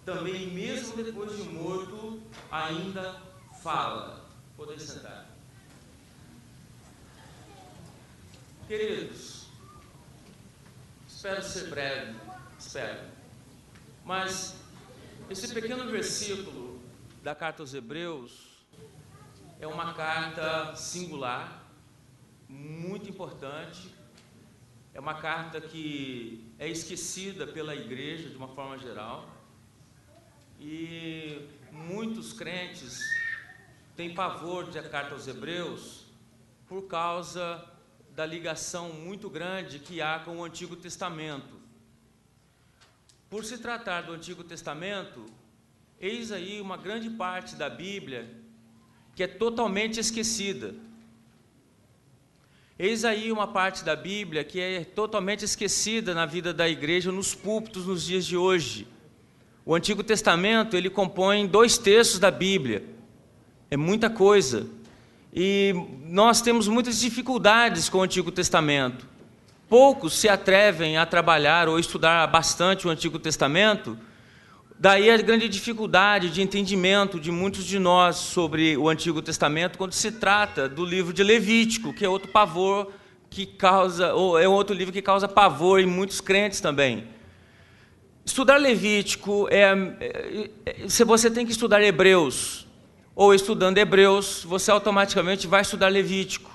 também mesmo depois de morto, ainda fala. Podem sentar. Queridos, espero ser breve, mas esse pequeno versículo da carta aos Hebreus é uma carta singular, muito importante, é uma carta que é esquecida pela igreja de uma forma geral, e muitos crentes têm pavor da carta aos Hebreus por causa da ligação muito grande que há com o Antigo Testamento. Por se tratar do Antigo Testamento, eis aí uma grande parte da Bíblia que é totalmente esquecida. Eis aí uma parte da Bíblia que é totalmente esquecida na vida da igreja, nos púlpitos, nos dias de hoje. O Antigo Testamento, ele compõe 2/3 da Bíblia. É muita coisa. E nós temos muitas dificuldades com o Antigo Testamento. Poucos se atrevem a trabalhar ou estudar bastante o Antigo Testamento. Daí a grande dificuldade de entendimento de muitos de nós sobre o Antigo Testamento quando se trata do livro de Levítico, que é outro pavor que causa, ou é outro livro que causa pavor em muitos crentes também. Estudar Levítico se você tem que estudar Hebreus, ou estudando Hebreus, você automaticamente vai estudar Levítico.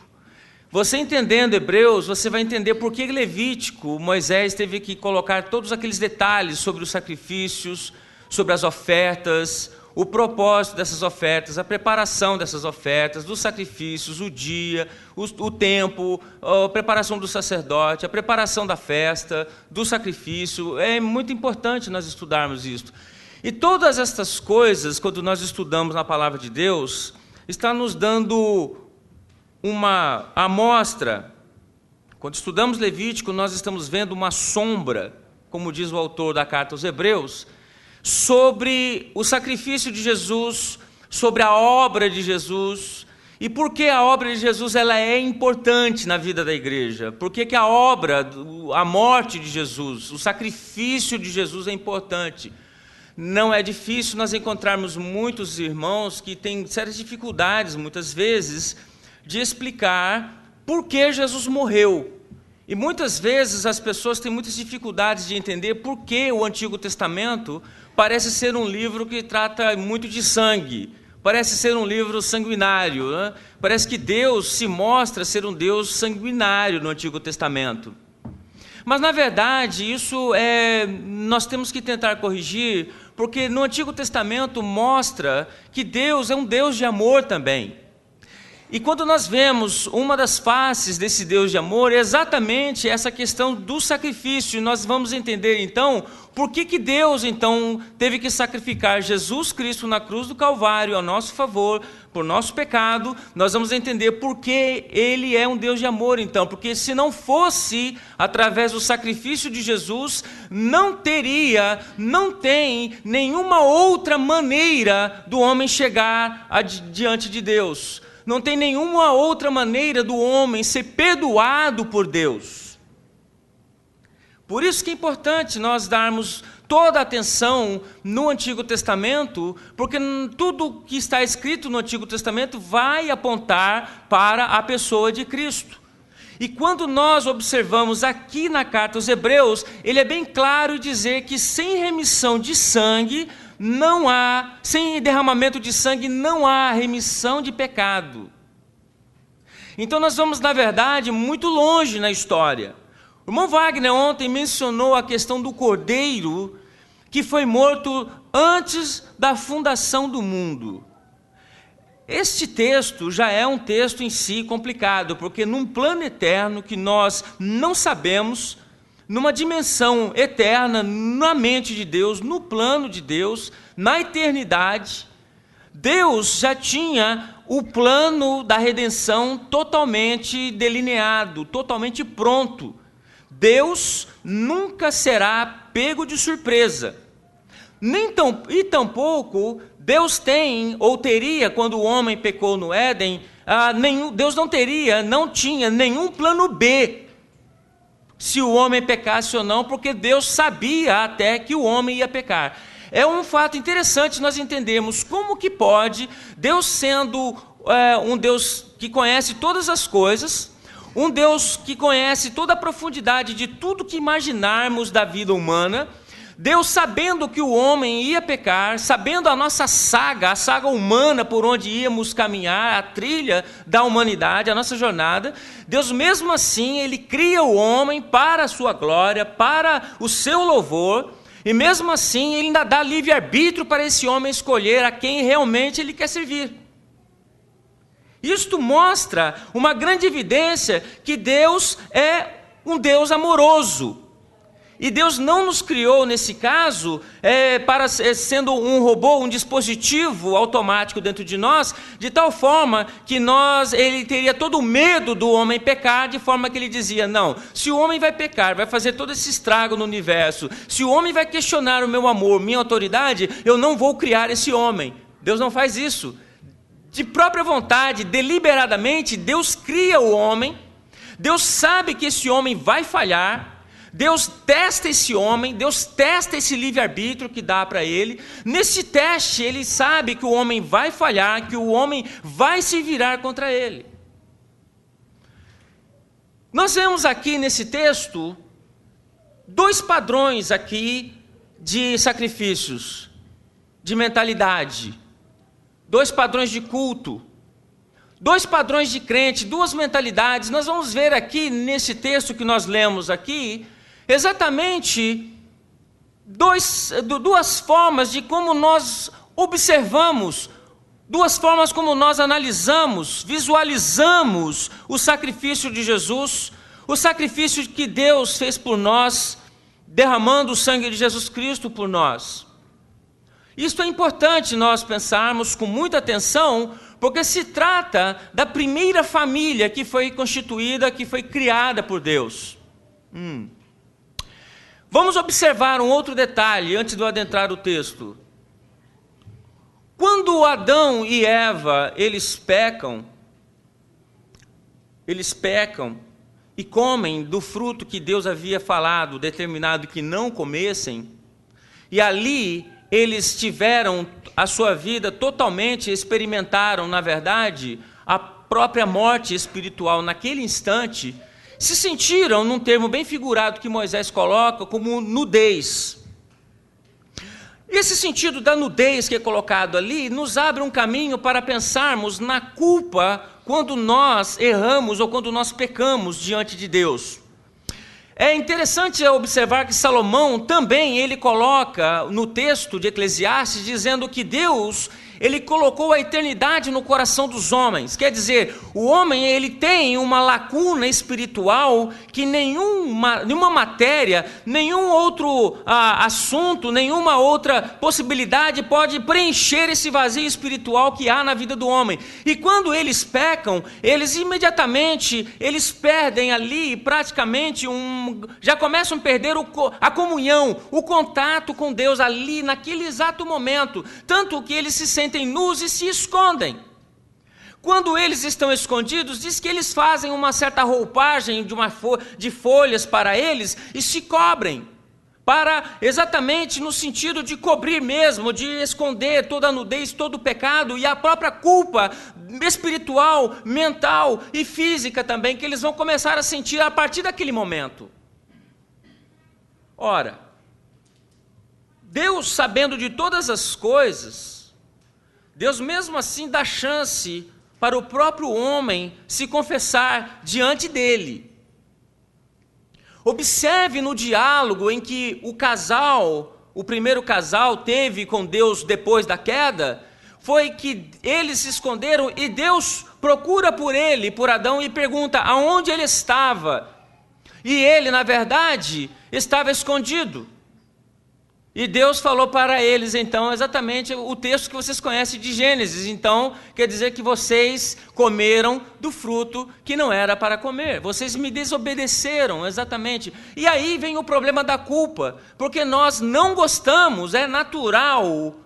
Você entendendo Hebreus, você vai entender por que Levítico, Moisés teve que colocar todos aqueles detalhes sobre os sacrifícios, sobre as ofertas, o propósito dessas ofertas, a preparação dessas ofertas, dos sacrifícios, o dia, o tempo, a preparação do sacerdote, a preparação da festa, do sacrifício. É muito importante nós estudarmos isso. E todas estas coisas, quando nós estudamos na Palavra de Deus, está nos dando uma amostra. Quando estudamos Levítico, nós estamos vendo uma sombra, como diz o autor da carta aos Hebreus, sobre o sacrifício de Jesus, sobre a obra de Jesus, e por que a obra de Jesus ela é importante na vida da igreja, por que a obra, a morte de Jesus, o sacrifício de Jesus é importante. Não é difícil nós encontrarmos muitos irmãos que têm sérias dificuldades, muitas vezes, de explicar por que Jesus morreu. E muitas vezes as pessoas têm muitas dificuldades de entender por que o Antigo Testamento parece ser um livro que trata muito de sangue, parece ser um livro sanguinário, né? Parece que Deus se mostra ser um Deus sanguinário no Antigo Testamento. Mas, na verdade, isso nós temos que tentar corrigir, porque no Antigo Testamento mostra que Deus é um Deus de amor também. E quando nós vemos uma das faces desse Deus de amor, é exatamente essa questão do sacrifício. E nós vamos entender, então, por que Deus, então, teve que sacrificar Jesus Cristo na cruz do Calvário a nosso favor, por nosso pecado. Nós vamos entender por que Ele é um Deus de amor, então. Porque se não fosse através do sacrifício de Jesus, não tem nenhuma outra maneira do homem chegar diante de Deus. Não tem nenhuma outra maneira do homem ser perdoado por Deus. Por isso que é importante nós darmos toda a atenção no Antigo Testamento, porque tudo que está escrito no Antigo Testamento vai apontar para a pessoa de Cristo. E quando nós observamos aqui na carta aos Hebreus, ele é bem claro em dizer que sem remissão de sangue, sem derramamento de sangue, não há remissão de pecado. Então nós vamos, na verdade, muito longe na história. O irmão Wagner ontem mencionou a questão do cordeiro que foi morto antes da fundação do mundo. Este texto já é um texto em si complicado, porque num plano eterno que nós não sabemos, numa dimensão eterna, na mente de Deus, no plano de Deus, na eternidade, Deus já tinha o plano da redenção totalmente delineado, totalmente pronto. Deus nunca será pego de surpresa. E tampouco Deus tem, ou teria, quando o homem pecou no Éden, Deus não tinha nenhum plano B, se o homem pecasse ou não, porque Deus sabia até que o homem ia pecar. é um fato interessante nós entendermos como que pode, Deus sendo um Deus que conhece todas as coisas, um Deus que conhece toda a profundidade de tudo que imaginarmos da vida humana, Deus sabendo que o homem ia pecar, sabendo a nossa saga, a saga humana por onde íamos caminhar, a trilha da humanidade, a nossa jornada, Deus mesmo assim, Ele cria o homem para a sua glória, para o seu louvor, e mesmo assim Ele ainda dá livre-arbítrio para esse homem escolher a quem realmente ele quer servir. Isto mostra uma grande evidência que Deus é um Deus amoroso. E Deus não nos criou, nesse caso, para sendo um robô, um dispositivo automático dentro de nós, de tal forma que ele teria todo o medo do homem pecar, de forma que ele dizia, não, se o homem vai pecar, vai fazer todo esse estrago no universo, se o homem vai questionar o meu amor, minha autoridade, eu não vou criar esse homem. Deus não faz isso. De própria vontade, deliberadamente, Deus cria o homem, Deus sabe que esse homem vai falhar, Deus testa esse homem, Deus testa esse livre-arbítrio que dá para ele. Nesse teste, ele sabe que o homem vai falhar, que o homem vai se virar contra ele. Nós vemos aqui nesse texto dois padrões aqui de sacrifícios, de mentalidade, dois padrões de culto, dois padrões de crente, duas mentalidades. Nós vamos ver aqui nesse texto que nós lemos aqui, exatamente duas formas de como nós observamos, duas formas como nós analisamos, visualizamos o sacrifício de Jesus, o sacrifício que Deus fez por nós, derramando o sangue de Jesus Cristo por nós. Isto é importante nós pensarmos com muita atenção, porque se trata da primeira família que foi constituída, que foi criada por Deus. Vamos observar um outro detalhe antes de eu adentrar o texto. Quando Adão e Eva, eles pecam e comem do fruto que Deus havia falado, determinado que não comessem, e ali eles tiveram a sua vida totalmente, experimentaram, na verdade, a própria morte espiritual naquele instante, se sentiram, num termo bem figurado que Moisés coloca, como nudez. Esse sentido da nudez que é colocado ali, nos abre um caminho para pensarmos na culpa quando nós erramos ou quando nós pecamos diante de Deus. É interessante observar que Salomão também, ele coloca no texto de Eclesiastes, dizendo que Deus, ele colocou a eternidade no coração dos homens. Quer dizer, o homem, ele tem uma lacuna espiritual que nenhuma matéria, nenhum outro assunto, nenhuma outra possibilidade pode preencher esse vazio espiritual que há na vida do homem. E quando eles pecam, eles imediatamente, eles perdem ali praticamente já começam a perder a comunhão, o contato com Deus ali naquele exato momento, tanto que eles se sentem nus e se escondem. Quando eles estão escondidos, diz que eles fazem uma certa roupagem de folhas para eles e se cobrem, exatamente no sentido de cobrir mesmo, de esconder toda a nudez, todo o pecado e a própria culpa espiritual, mental e física também, que eles vão começar a sentir a partir daquele momento. Ora, Deus, sabendo de todas as coisas, Deus mesmo assim dá chance para o próprio homem se confessar diante dele. Observe no diálogo em que o primeiro casal teve com Deus depois da queda, foi que eles se esconderam e Deus procura por Adão, e pergunta aonde ele estava. E ele, na verdade, estava escondido. E Deus falou para eles, então, exatamente o texto que vocês conhecem de Gênesis. Então, quer dizer que vocês comeram do fruto que não era para comer. Vocês me desobedeceram, exatamente. E aí vem o problema da culpa, porque nós não gostamos, é natural.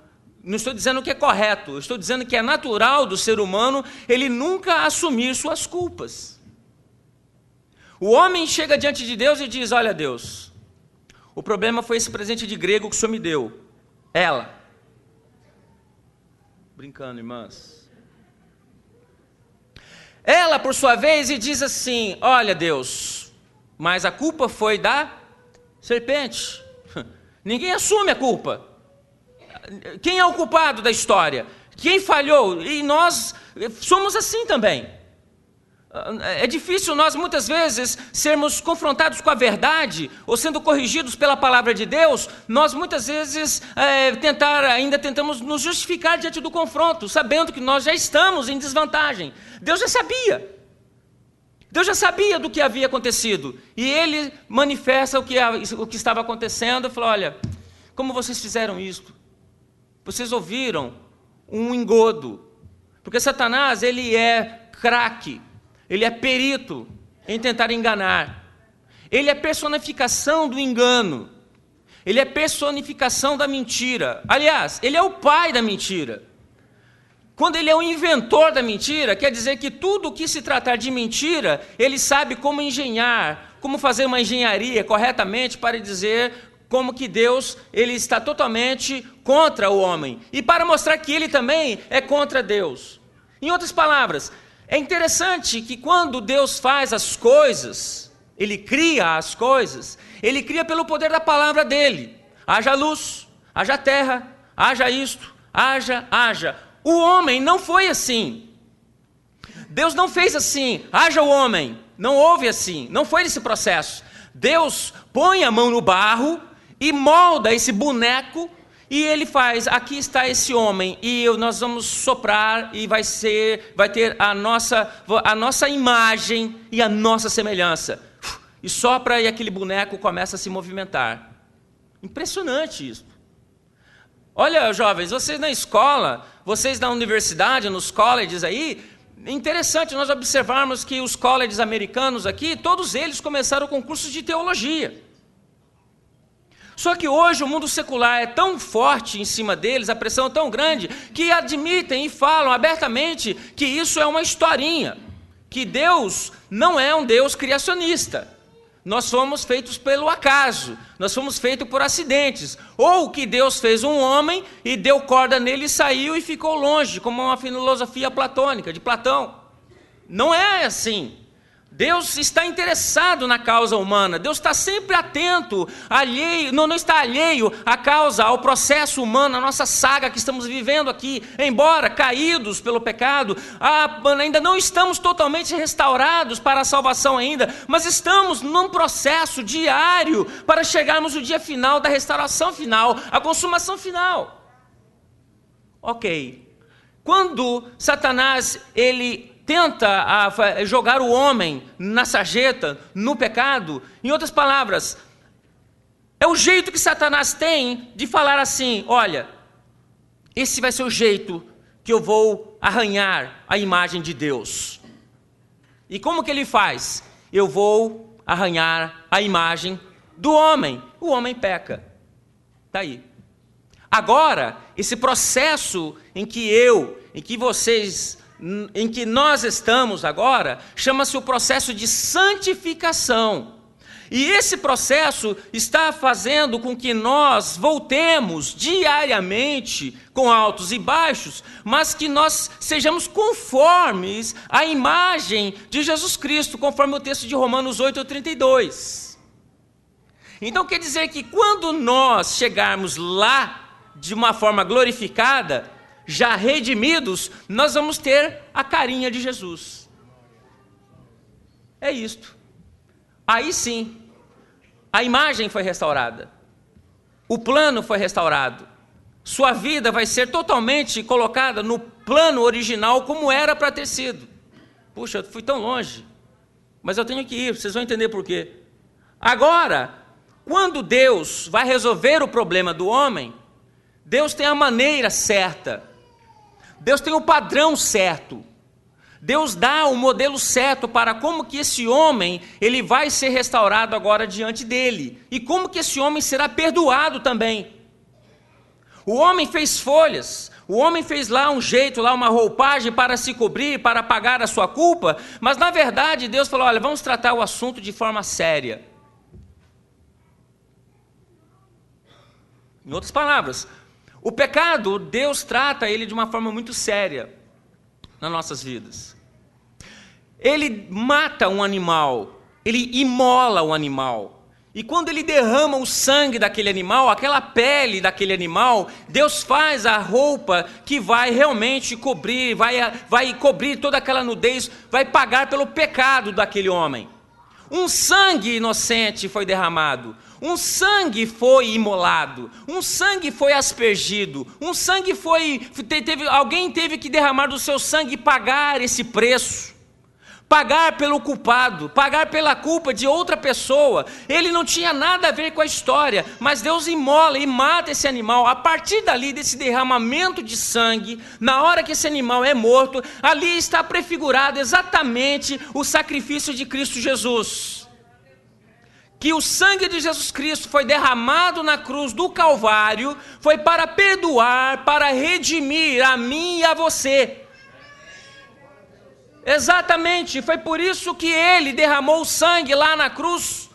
Não estou dizendo que é correto, estou dizendo que é natural do ser humano ele nunca assumir suas culpas. O homem chega diante de Deus e diz, olha Deus, o problema foi esse presente de grego que o Senhor me deu. Ela. Brincando, irmãs. Ela, por sua vez, e diz assim: olha, Deus, mas a culpa foi da serpente. Ninguém assume a culpa. Quem é o culpado da história? Quem falhou? E nós somos assim também. É difícil nós, muitas vezes, sermos confrontados com a verdade, ou sendo corrigidos pela palavra de Deus. Nós, muitas vezes, ainda tentamos nos justificar diante do confronto, sabendo que nós já estamos em desvantagem. Deus já sabia. Deus já sabia do que havia acontecido. E Ele manifesta o que estava acontecendo e falou: olha, como vocês fizeram isto? Vocês ouviram um engodo. Porque Satanás, ele é craque. Ele é perito em tentar enganar. Ele é personificação do engano. Ele é personificação da mentira. Aliás, ele é o pai da mentira. Quando ele é o inventor da mentira, quer dizer que tudo o que se tratar de mentira, ele sabe como engenhar, como fazer uma engenharia corretamente para dizer como que Deus ele está totalmente contra o homem. E para mostrar que ele também é contra Deus. Em outras palavras, é interessante que quando Deus faz as coisas, Ele cria as coisas, Ele cria pelo poder da palavra dEle. Haja luz, haja terra, haja isto, haja. O homem não foi assim. Deus não fez assim, haja o homem. Não houve assim, não foi esse processo. Deus põe a mão no barro e molda esse boneco. E ele faz: aqui está esse homem, e nós vamos soprar, e vai ter a nossa imagem e a nossa semelhança. E sopra, e aquele boneco começa a se movimentar. Impressionante isso. Olha, jovens, vocês na escola, vocês na universidade, nos colleges aí, é interessante nós observarmos que os colleges americanos aqui, todos eles começaram com cursos de teologia. Só que hoje o mundo secular é tão forte em cima deles, a pressão é tão grande, que admitem e falam abertamente que isso é uma historinha, que Deus não é um Deus criacionista. Nós fomos feitos pelo acaso, nós fomos feitos por acidentes, ou que Deus fez um homem e deu corda nele e saiu e ficou longe, como uma filosofia platônica, de Platão. Não é assim. Deus está interessado na causa humana, Deus está sempre atento, não está alheio à causa, ao processo humano, à nossa saga que estamos vivendo aqui. Embora caídos pelo pecado, ainda não estamos totalmente restaurados para a salvação ainda, mas estamos num processo diário para chegarmos no dia final da restauração final, a consumação final. Ok, quando Satanás, ele tenta jogar o homem na sarjeta, no pecado, em outras palavras, é o jeito que Satanás tem de falar assim: olha, esse vai ser o jeito que eu vou arranhar a imagem de Deus. E como que ele faz? Eu vou arranhar a imagem do homem. O homem peca. Está aí. Agora, esse processo em que nós estamos agora, chama-se o processo de santificação. E esse processo está fazendo com que nós voltemos diariamente, com altos e baixos, mas que nós sejamos conformes à imagem de Jesus Cristo, conforme o texto de Romanos 8:32. Então quer dizer que quando nós chegarmos lá, de uma forma glorificada, já redimidos, nós vamos ter a carinha de Jesus. É isto. Aí sim, a imagem foi restaurada. O plano foi restaurado. Sua vida vai ser totalmente colocada no plano original como era para ter sido. Puxa, eu fui tão longe, mas eu tenho que ir, vocês vão entender por quê. Agora, quando Deus vai resolver o problema do homem, Deus tem a maneira certa. Deus tem o padrão certo. Deus dá o modelo certo para como que esse homem, ele vai ser restaurado agora diante dele. E como que esse homem será perdoado também. O homem fez folhas, o homem fez lá um jeito, lá uma roupagem para se cobrir, para pagar a sua culpa, mas na verdade Deus falou: olha, vamos tratar o assunto de forma séria. Em outras palavras, O pecado, Deus trata ele de uma forma muito séria nas nossas vidas. Ele mata um animal, ele imola um animal. E quando ele derrama o sangue daquele animal, aquela pele daquele animal, Deus faz a roupa que vai realmente cobrir, vai cobrir toda aquela nudez, vai pagar pelo pecado daquele homem. Um sangue inocente foi derramado, um sangue foi imolado, um sangue foi aspergido, um sangue alguém teve que derramar do seu sangue e pagar esse preço. Pagar pelo culpado, pagar pela culpa de outra pessoa. Ele não tinha nada a ver com a história, mas Deus imola e mata esse animal. A partir dali, desse derramamento de sangue, na hora que esse animal é morto, ali está prefigurado exatamente o sacrifício de Cristo Jesus. Que o sangue de Jesus Cristo foi derramado na cruz do Calvário, foi para perdoar, para redimir a mim e a você. Exatamente, foi por isso que ele derramou o sangue lá na cruz,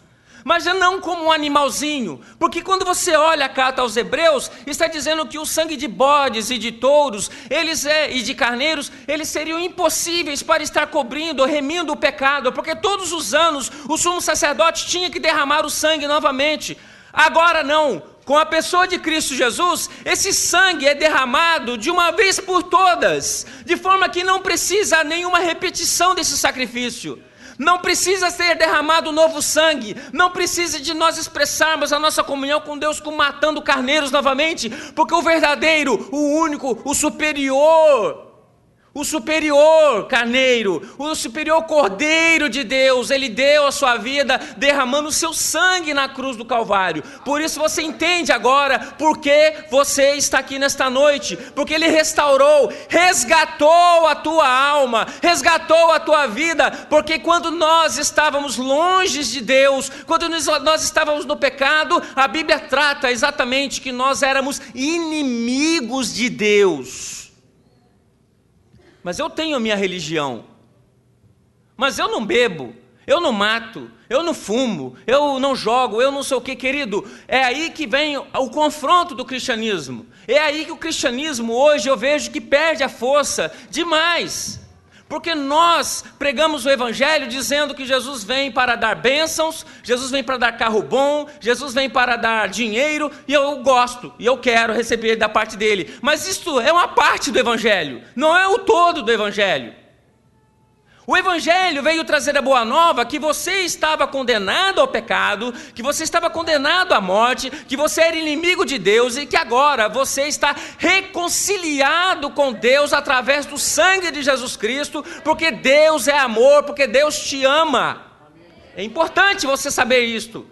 mas não como um animalzinho, porque quando você olha a carta aos Hebreus, está dizendo que o sangue de bodes e de touros, e de carneiros, eles seriam impossíveis para estar cobrindo ou remindo o pecado, porque todos os anos o sumo sacerdote tinha que derramar o sangue novamente. Agora não. Com a pessoa de Cristo Jesus, esse sangue é derramado de uma vez por todas, de forma que não precisa nenhuma repetição desse sacrifício. Não precisa ser derramado novo sangue, não precisa de nós expressarmos a nossa comunhão com Deus como matando carneiros novamente, porque o verdadeiro, o único, o superior carneiro, o superior cordeiro de Deus, ele deu a sua vida derramando o seu sangue na cruz do Calvário. Por isso você entende agora por que você está aqui nesta noite, porque ele restaurou, resgatou a tua alma, resgatou a tua vida, porque quando nós estávamos longe de Deus, quando nós estávamos no pecado, a Bíblia trata exatamente que nós éramos inimigos de Deus. Mas eu tenho a minha religião, mas eu não bebo, eu não mato, eu não fumo, eu não jogo, eu não sei o que, querido. É aí que vem o confronto do cristianismo, é aí que o cristianismo hoje eu vejo que perde a força demais, porque nós pregamos o evangelho dizendo que Jesus vem para dar bênçãos, Jesus vem para dar carro bom, Jesus vem para dar dinheiro, e eu gosto, e eu quero receber da parte dele. Mas isto é uma parte do evangelho, não é o todo do evangelho. O evangelho veio trazer a boa nova que você estava condenado ao pecado, que você estava condenado à morte, que você era inimigo de Deus e que agora você está reconciliado com Deus através do sangue de Jesus Cristo, porque Deus é amor, porque Deus te ama. É importante você saber isto.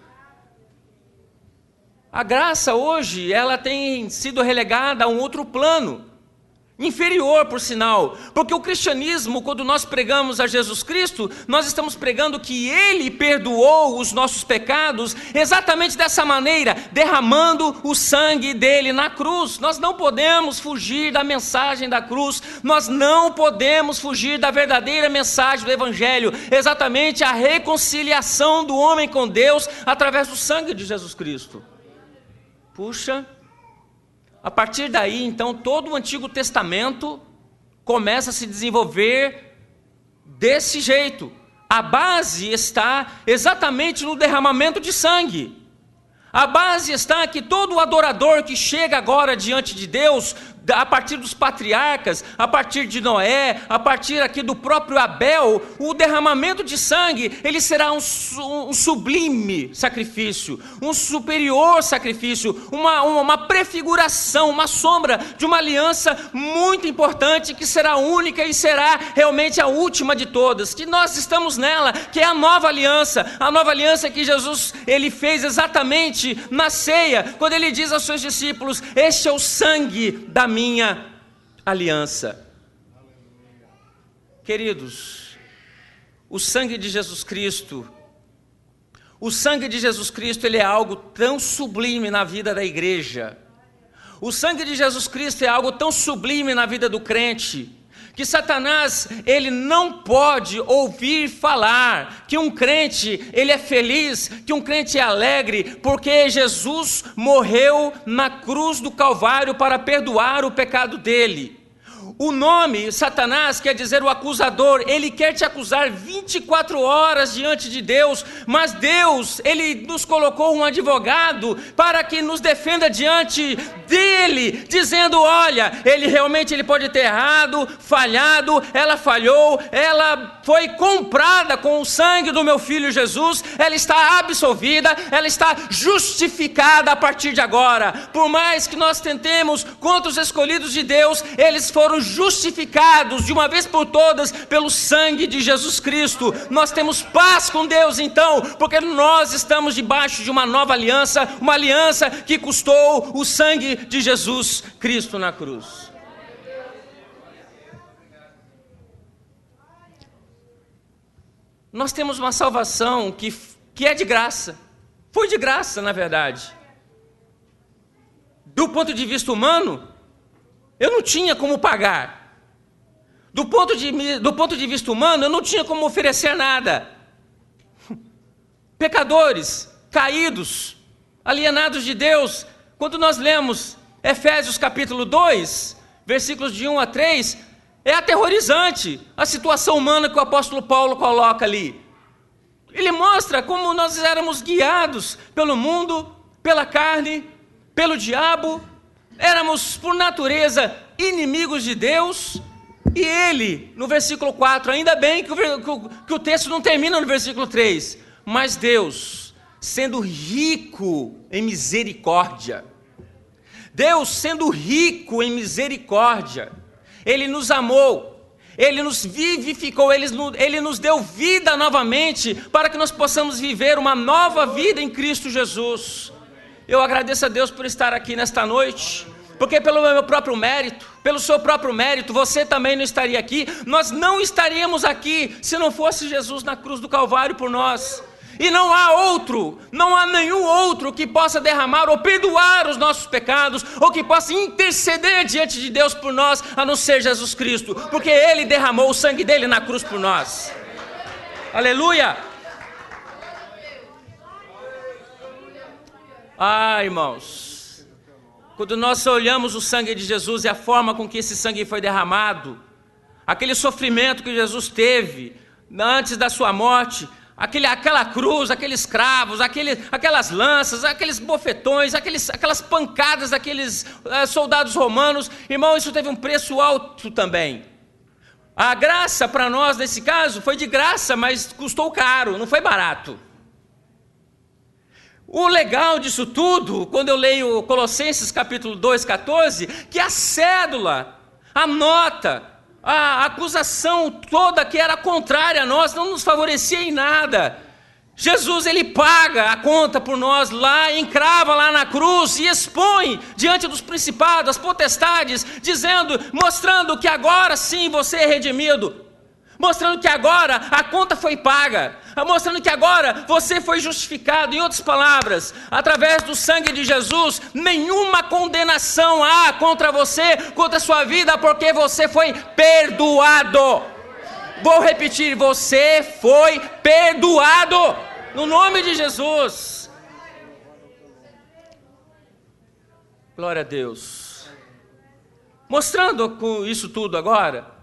A graça hoje, ela tem sido relegada a um outro plano, inferior por sinal, porque o cristianismo, quando nós pregamos a Jesus Cristo, nós estamos pregando que Ele perdoou os nossos pecados exatamente dessa maneira, derramando o sangue dele na cruz. Nós não podemos fugir da mensagem da cruz, nós não podemos fugir da verdadeira mensagem do evangelho, exatamente a reconciliação do homem com Deus através do sangue de Jesus Cristo. Puxa, a partir daí, então, todo o Antigo Testamento começa a se desenvolver desse jeito. A base está exatamente no derramamento de sangue. A base está que todo adorador que chega agora diante de Deus, a partir dos patriarcas, a partir de Noé, a partir aqui do próprio Abel, o derramamento de sangue, ele será um sublime sacrifício, um superior sacrifício, uma prefiguração, uma sombra de uma aliança muito importante, que será única e será realmente a última de todas, que nós estamos nela, que é a nova aliança que Jesus, ele fez exatamente na ceia, quando ele diz aos seus discípulos: este é o sangue da minha aliança. Queridos, o sangue de Jesus Cristo, ele é algo tão sublime na vida da igreja. O sangue de Jesus Cristo é algo tão sublime na vida do crente, que Satanás, ele não pode ouvir falar que um crente, ele é feliz, que um crente é alegre, porque Jesus morreu na cruz do Calvário para perdoar o pecado dele. O nome Satanás quer dizer o acusador. Ele quer te acusar 24 horas diante de Deus, mas Deus, ele nos colocou um advogado para que nos defenda diante dele, dizendo: olha, ele pode ter errado, falhado, ela falhou, ela foi comprada com o sangue do meu filho Jesus, ela está absolvida, ela está justificada a partir de agora. Por mais que nós tentemos contra os escolhidos de Deus, eles foram justificados de uma vez por todas pelo sangue de Jesus Cristo. Nós temos paz com Deus então, porque nós estamos debaixo de uma nova aliança, uma aliança que custou o sangue de Jesus Cristo na cruz. Nós temos uma salvação que é de graça, foi de graça na verdade. Do ponto de vista humano, eu não tinha como pagar. Do ponto de vista humano, eu não tinha como oferecer nada. Pecadores, caídos, alienados de Deus. Quando nós lemos Efésios capítulo 2, versículos de 1 a 3, é aterrorizante a situação humana que o apóstolo Paulo coloca ali. Ele mostra como nós éramos guiados pelo mundo, pela carne, pelo diabo. Éramos, por natureza, inimigos de Deus, e ele, no versículo 4, ainda bem que o texto não termina no versículo 3, mas Deus, sendo rico em misericórdia, Deus sendo rico em misericórdia, Ele nos amou, Ele nos vivificou, Ele nos deu vida novamente, para que nós possamos viver uma nova vida em Cristo Jesus. Eu agradeço a Deus por estar aqui nesta noite, porque pelo meu próprio mérito, pelo seu próprio mérito, você também não estaria aqui. Nós não estaríamos aqui se não fosse Jesus na cruz do Calvário por nós. E não há nenhum outro que possa derramar ou perdoar os nossos pecados, ou que possa interceder diante de Deus por nós, a não ser Jesus Cristo, porque Ele derramou o sangue dele na cruz por nós. Aleluia! Irmãos, quando nós olhamos o sangue de Jesus e a forma com que esse sangue foi derramado, aquele sofrimento que Jesus teve antes da sua morte, aquela cruz, aqueles cravos, aquelas lanças, aqueles bofetões, aquelas pancadas daqueles soldados romanos, irmão, isso teve um preço alto também. A graça para nós nesse caso foi de graça, mas custou caro, não foi barato. O legal disso tudo, quando eu leio Colossenses capítulo 2, 14, que a cédula, a nota, a acusação toda que era contrária a nós, não nos favorecia em nada. Jesus, ele paga a conta por nós lá, encrava lá na cruz e expõe diante dos principados, das potestades, mostrando que agora sim você é redimido. Mostrando que agora a conta foi paga, mostrando que agora você foi justificado. Em outras palavras, através do sangue de Jesus, nenhuma condenação há contra você, contra a sua vida, porque você foi perdoado. Vou repetir, você foi perdoado, no nome de Jesus. Glória a Deus. Mostrando com isso tudo agora,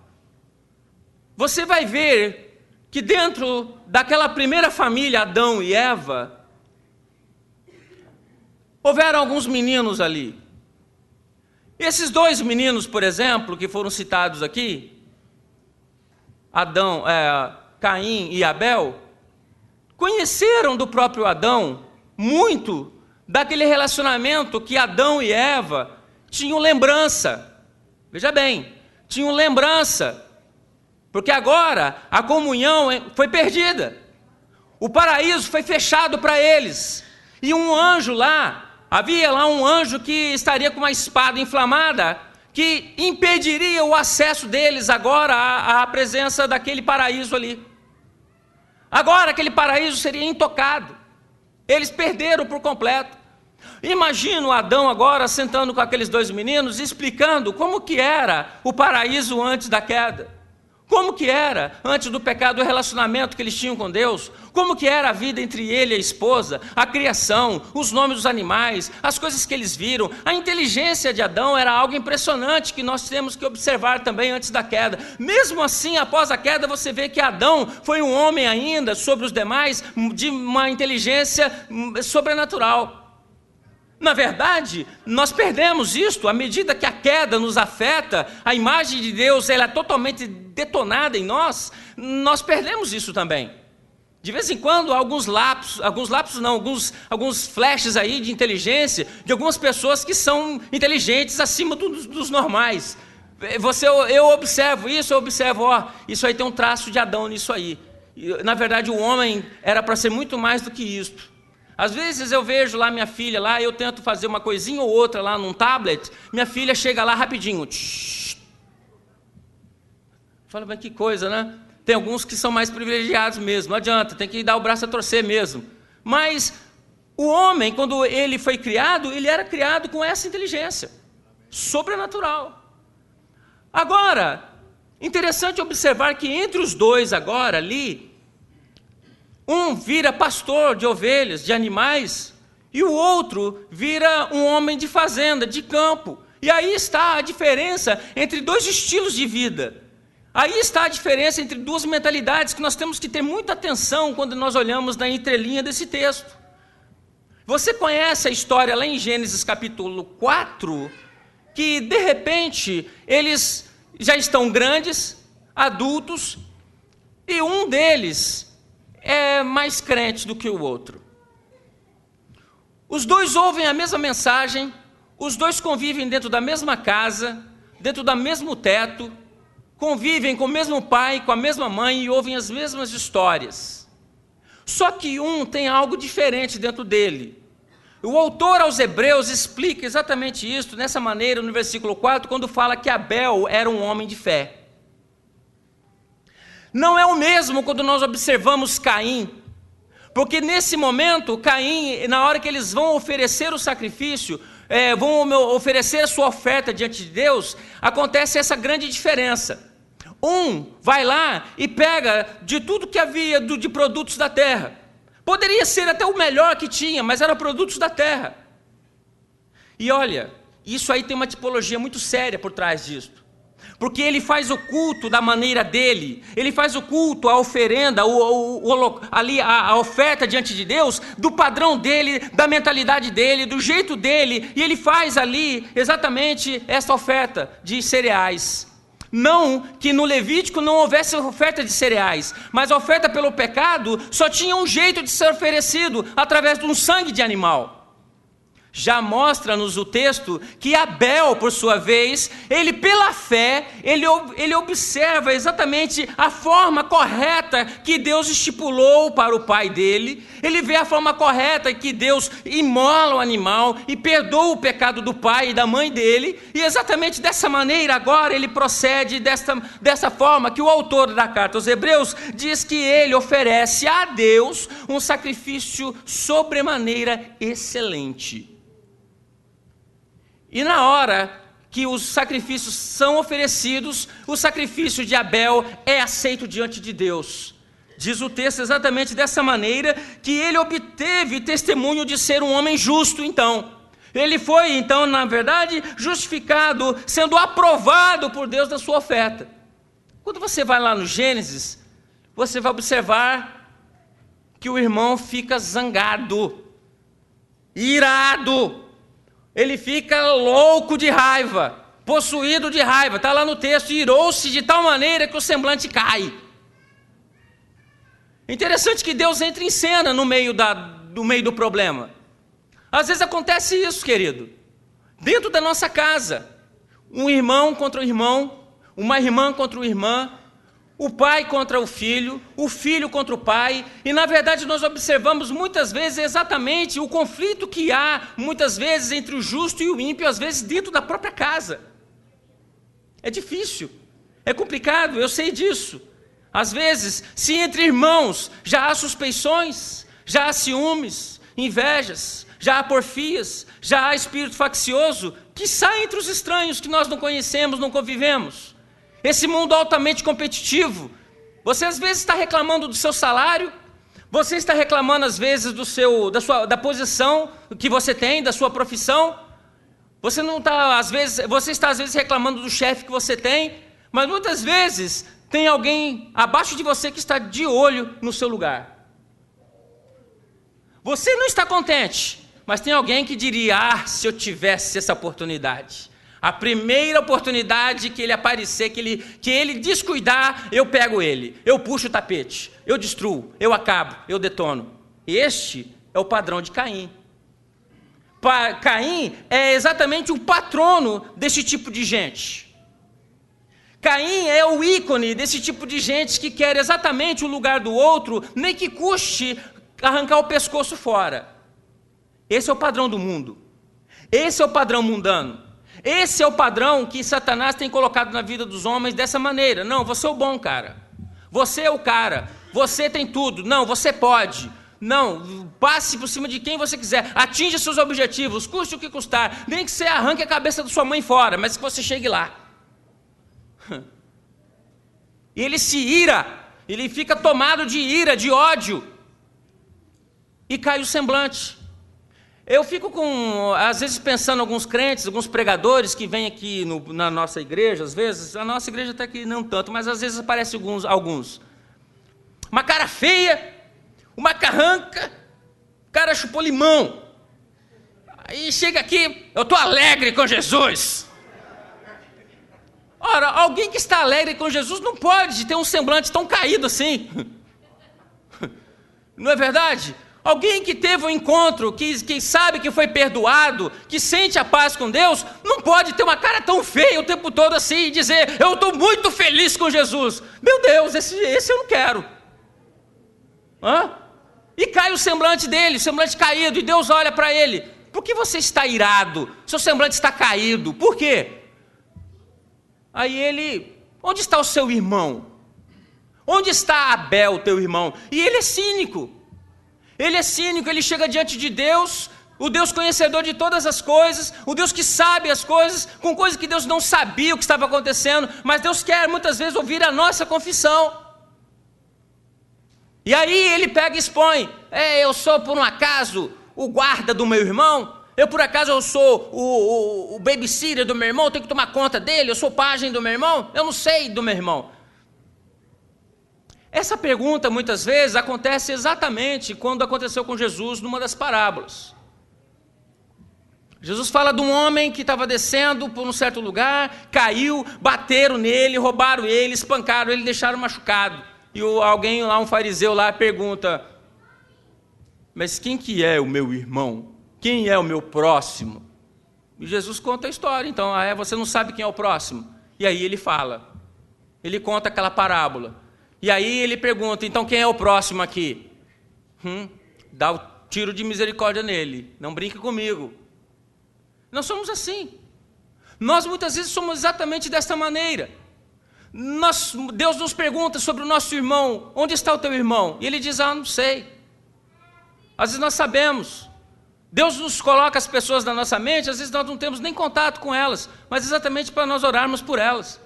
você vai ver que dentro daquela primeira família, Adão e Eva, houveram alguns meninos ali. Esses dois meninos, por exemplo, que foram citados aqui, Caim e Abel, conheceram do próprio Adão muito daquele relacionamento que Adão e Eva tinham lembrança. Veja bem, tinham lembrança. Porque agora a comunhão foi perdida. O paraíso foi fechado para eles. E um anjo havia lá um anjo que estaria com uma espada inflamada, que impediria o acesso deles agora à presença daquele paraíso ali. Agora aquele paraíso seria intocado. Eles perderam por completo. Imagino Adão agora sentando com aqueles dois meninos, explicando como que era o paraíso antes da queda. Como que era, antes do pecado, o relacionamento que eles tinham com Deus? Como que era a vida entre ele e a esposa, a criação, os nomes dos animais, as coisas que eles viram? A inteligência de Adão era algo impressionante que nós temos que observar também antes da queda. Mesmo assim, após a queda, você vê que Adão foi um homem ainda, sobre os demais, de uma inteligência sobrenatural. Na verdade, nós perdemos isto à medida que a queda nos afeta, a imagem de Deus ela é totalmente detonada em nós perdemos isso também. De vez em quando, alguns flashes aí de inteligência, de algumas pessoas que são inteligentes acima dos normais. Eu observo isso, isso aí tem um traço de Adão nisso aí. Na verdade, o homem era para ser muito mais do que isto. Às vezes eu vejo lá minha filha, lá eu tento fazer uma coisinha ou outra lá num tablet, minha filha chega lá rapidinho. Fala, mas que coisa, né? Tem alguns que são mais privilegiados mesmo, não adianta, tem que dar o braço a torcer mesmo. Mas o homem, quando ele foi criado, ele era criado com essa inteligência sobrenatural. Agora, interessante observar que entre os dois agora ali, um vira pastor de ovelhas, de animais, e o outro vira um homem de fazenda, de campo. E aí está a diferença entre dois estilos de vida. Aí está a diferença entre duas mentalidades que nós temos que ter muita atenção quando nós olhamos na entrelinha desse texto. Você conhece a história lá em Gênesis capítulo 4, que de repente eles já estão grandes, adultos, e um deles é mais crente do que o outro. Os dois ouvem a mesma mensagem, os dois convivem dentro da mesma casa, dentro do mesmo teto, convivem com o mesmo pai, com a mesma mãe e ouvem as mesmas histórias. Só que um tem algo diferente dentro dele. O autor aos Hebreus explica exatamente isso, dessa maneira, no versículo 4, quando fala que Abel era um homem de fé. Não é o mesmo quando nós observamos Caim, porque nesse momento, Caim, na hora que eles vão oferecer o sacrifício, vão oferecer a sua oferta diante de Deus, acontece essa grande diferença. Um vai lá e pega de tudo que havia de produtos da terra. Poderia ser até o melhor que tinha, mas eram produtos da terra. E olha, isso aí tem uma tipologia muito séria por trás disso. Porque ele faz o culto da maneira dele, ele faz o culto, a oferenda, a oferta diante de Deus, do padrão dele, da mentalidade dele, do jeito dele, e ele faz ali exatamente essa oferta de cereais. Não que no Levítico não houvesse oferta de cereais, mas a oferta pelo pecado só tinha um jeito de ser oferecido, através de um sangue de animal. Já mostra-nos o texto que Abel, por sua vez, ele pela fé, ele observa exatamente a forma correta que Deus estipulou para o pai dele, ele vê a forma correta que Deus imola o animal e perdoa o pecado do pai e da mãe dele, e exatamente dessa maneira agora ele procede dessa forma que o autor da carta aos Hebreus diz que ele oferece a Deus um sacrifício sobremaneira excelente. E na hora que os sacrifícios são oferecidos, o sacrifício de Abel é aceito diante de Deus. Diz o texto exatamente dessa maneira, que ele obteve testemunho de ser um homem justo, então. Ele foi, então, na verdade, justificado, sendo aprovado por Deus na sua oferta. Quando você vai lá no Gênesis, você vai observar que o irmão fica zangado, irado. Ele fica louco de raiva, possuído de raiva. Está lá no texto, irou-se de tal maneira que o semblante cai. Interessante que Deus entra em cena no meio do problema. Às vezes acontece isso, querido. Dentro da nossa casa, um irmão contra o irmão, uma irmã contra uma irmã, o pai contra o filho contra o pai, e na verdade nós observamos muitas vezes exatamente o conflito que há, muitas vezes entre o justo e o ímpio, às vezes dentro da própria casa. É difícil, é complicado, eu sei disso. Às vezes, se entre irmãos já há suspeições, já há ciúmes, invejas, já há porfias, já há espírito faccioso que sai entre os estranhos que nós não conhecemos, não convivemos. Esse mundo altamente competitivo. Você às vezes está reclamando do seu salário, você está reclamando às vezes da posição que você tem, da sua profissão. Você está às vezes reclamando do chefe que você tem, mas muitas vezes tem alguém abaixo de você que está de olho no seu lugar. Você não está contente, mas tem alguém que diria: se eu tivesse essa oportunidade, a primeira oportunidade que ele aparecer, que ele descuidar, eu pego ele, eu puxo o tapete, eu destruo, eu acabo, eu detono. Este é o padrão de Caim. Caim é exatamente o patrono desse tipo de gente. Caim é o ícone desse tipo de gente que quer exatamente o lugar do outro, nem que custe arrancar o pescoço fora. Esse é o padrão do mundo. Esse é o padrão mundano. Esse é o padrão que Satanás tem colocado na vida dos homens dessa maneira. Não, você é o bom cara. Você é o cara. Você tem tudo. Não, você pode. Não, passe por cima de quem você quiser. Atinja seus objetivos, custe o que custar. Nem que você arranque a cabeça da sua mãe fora, mas que você chegue lá. E ele se ira. Ele fica tomado de ira, de ódio. E cai o semblante. Eu fico às vezes pensando em alguns crentes, alguns pregadores que vêm aqui na nossa igreja, às vezes, a nossa igreja até que não tanto, mas às vezes aparecem alguns. Uma cara feia, uma carranca, o cara chupou limão. Aí chega aqui, eu estou alegre com Jesus. Ora, alguém que está alegre com Jesus não pode ter um semblante tão caído assim. Não é verdade? Alguém que teve um encontro, que sabe que foi perdoado, que sente a paz com Deus, não pode ter uma cara tão feia o tempo todo assim e dizer: eu estou muito feliz com Jesus. Meu Deus, esse eu não quero. E cai o semblante dele, o semblante caído, e Deus olha para ele: por que você está irado? Seu semblante está caído, por quê? Aí ele: onde está o seu irmão? Onde está Abel, teu irmão? E ele é cínico. Ele é cínico, ele chega diante de Deus, o Deus conhecedor de todas as coisas, o Deus que sabe as coisas, com coisas que Deus não sabia o que estava acontecendo, mas Deus quer muitas vezes ouvir a nossa confissão. E aí ele pega e expõe: eu sou por um acaso o guarda do meu irmão? Por acaso eu sou o babysitter do meu irmão, tenho que tomar conta dele? Eu sou pajem do meu irmão? Eu não sei do meu irmão. Essa pergunta, muitas vezes, acontece exatamente quando aconteceu com Jesus numa das parábolas. Jesus fala de um homem que estava descendo por um certo lugar, caiu, bateram nele, roubaram ele, espancaram ele, deixaram machucado. E alguém lá, um fariseu lá, pergunta: mas quem que é o meu irmão? Quem é o meu próximo? E Jesus conta a história. Então, você não sabe quem é o próximo? E aí ele conta aquela parábola. E aí ele pergunta: então quem é o próximo aqui? Dá o tiro de misericórdia nele, não brinque comigo. Nós somos assim. Nós muitas vezes somos exatamente desta maneira. Deus nos pergunta sobre o nosso irmão: onde está o teu irmão? E ele diz: não sei. Às vezes nós sabemos. Deus nos coloca as pessoas na nossa mente, às vezes nós não temos nem contato com elas, mas exatamente para nós orarmos por elas.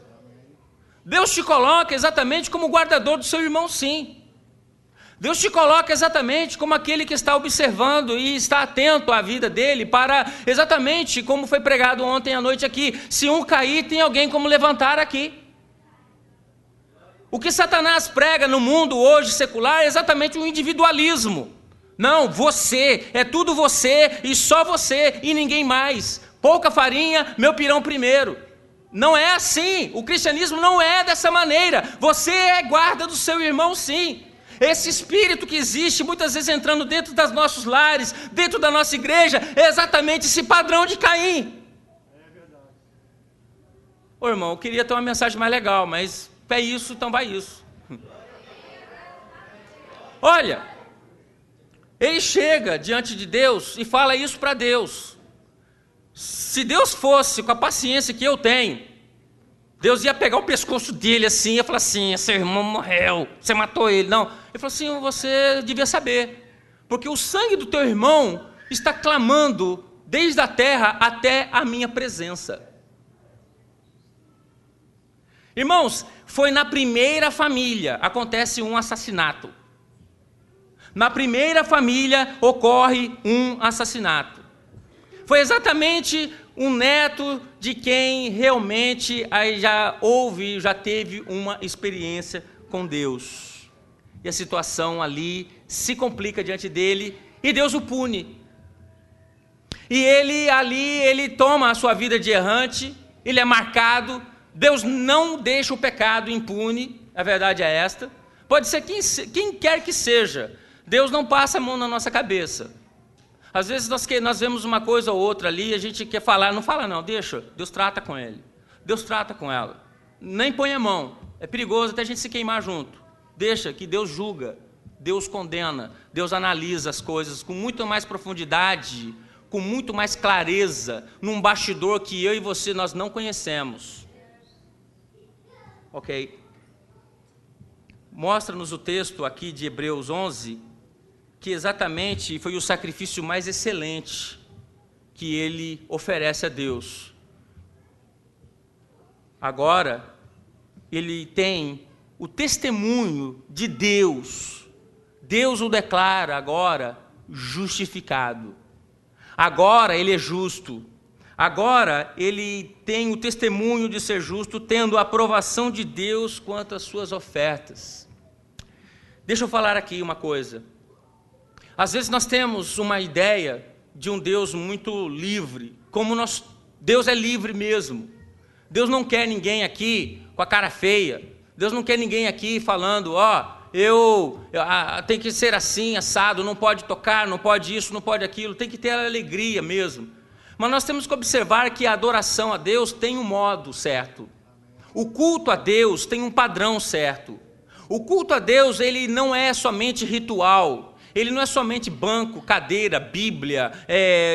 Deus te coloca exatamente como guardador do seu irmão, sim. Deus te coloca exatamente como aquele que está observando e está atento à vida dele, para exatamente como foi pregado ontem à noite aqui: se um cair, tem alguém como levantar aqui. O que Satanás prega no mundo hoje secular é exatamente o individualismo. Não, você, é tudo você e só você e ninguém mais. Pouca farinha, meu pirão primeiro. Não é assim, o cristianismo não é dessa maneira. Você é guarda do seu irmão, sim. Esse espírito que existe muitas vezes entrando dentro dos nossos lares, dentro da nossa igreja, é exatamente esse padrão de Caim. É verdade. Ô irmão, eu queria ter uma mensagem mais legal, mas é isso, então vai isso. Olha, ele chega diante de Deus e fala isso para Deus. Se Deus fosse com a paciência que eu tenho, Deus ia pegar o pescoço dele assim e ia falar assim: seu irmão morreu, você matou ele. Não, ele falou assim: você devia saber, porque o sangue do teu irmão está clamando desde a terra até a minha presença. Irmãos, foi na primeira família acontece um assassinato. Na primeira família ocorre um assassinato. Foi exatamente um neto de quem realmente já teve uma experiência com Deus. E a situação ali se complica diante dele e Deus o pune. E ele toma a sua vida de errante, ele é marcado. Deus não deixa o pecado impune, a verdade é esta. Pode ser quem quer que seja, Deus não passa a mão na nossa cabeça. Às vezes nós vemos uma coisa ou outra ali, a gente quer falar, não fala não, deixa, Deus trata com ele, Deus trata com ela. Nem põe a mão, é perigoso até a gente se queimar junto. Deixa que Deus julga, Deus condena, Deus analisa as coisas com muito mais profundidade, com muito mais clareza, num bastidor que eu e você nós não conhecemos. Ok? Mostra-nos o texto aqui de Hebreus 11, que exatamente foi o sacrifício mais excelente que ele oferece a Deus. Agora, ele tem o testemunho de Deus. Deus o declara agora justificado. Agora ele é justo. Agora ele tem o testemunho de ser justo, tendo a aprovação de Deus quanto às suas ofertas. Deixa eu falar aqui uma coisa. Às vezes nós temos uma ideia de um Deus muito livre, Deus é livre mesmo. Deus não quer ninguém aqui com a cara feia. Deus não quer ninguém aqui falando, tem que ser assim, assado, não pode tocar, não pode isso, não pode aquilo, tem que ter alegria mesmo. Mas nós temos que observar que a adoração a Deus tem um modo certo. O culto a Deus tem um padrão certo. O culto a Deus, ele não é somente ritual. Ele não é somente banco, cadeira, Bíblia,